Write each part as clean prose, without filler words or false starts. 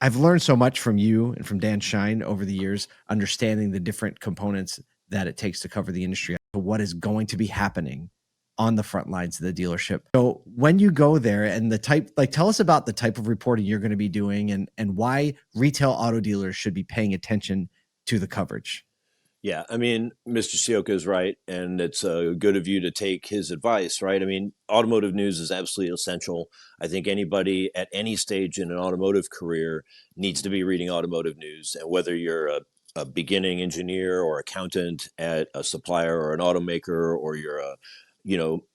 I've learned so much from you and from Dan Shine over the years, understanding the different components that it takes to cover the industry, what is going to be happening on the front lines of the dealership. So when you go there and the type, like, tell us about the type of reporting you're going to be doing and why retail auto dealers should be paying attention to the coverage. Yeah, I mean, Mr. Sioka is right, and it's good of you to take his advice, right? I mean, automotive news is absolutely essential. I think anybody at any stage in an automotive career needs to be reading automotive news, and whether you're a beginning engineer or accountant at a supplier or an automaker, or you're a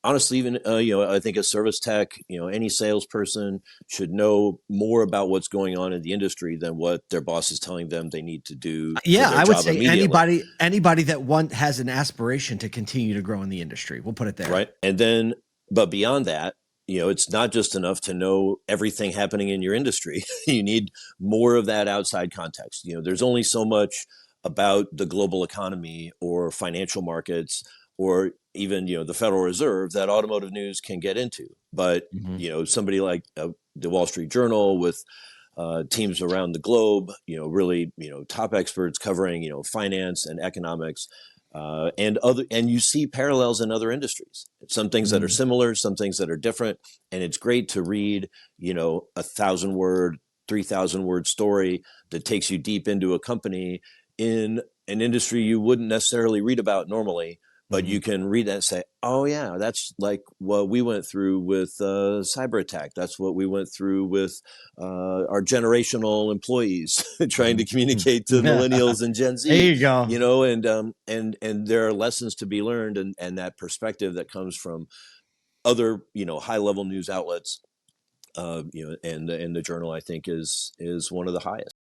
honestly, even I think a service tech, any salesperson should know more about what's going on in the industry than what their boss is telling them they need to do for Yeah, their I would job say immediately. anybody that has an aspiration to continue to grow in the industry. We'll put it there. Right. And then, but beyond that, it's not just enough to know everything happening in your industry. You need more of that outside context. There's only so much about the global economy or financial markets or even, the Federal Reserve that automotive news can get into. But, Mhm. somebody like the Wall Street Journal with teams around the globe, really, top experts covering, finance and economics, and you see parallels in other industries. Some things that are Mhm. similar, some things that are different, and it's great to read, 1,000 word, 3,000 word story that takes you deep into a company in an industry you wouldn't necessarily read about normally. But Mhm. you can read that and say, oh, yeah, that's like what we went through with cyber attack. That's what we went through with our generational employees trying to Mhm. communicate to Yeah. millennials and Gen There Z, you go. and there are lessons to be learned, and that perspective that comes from other, high level news outlets, and the journal, I think, is one of the highest.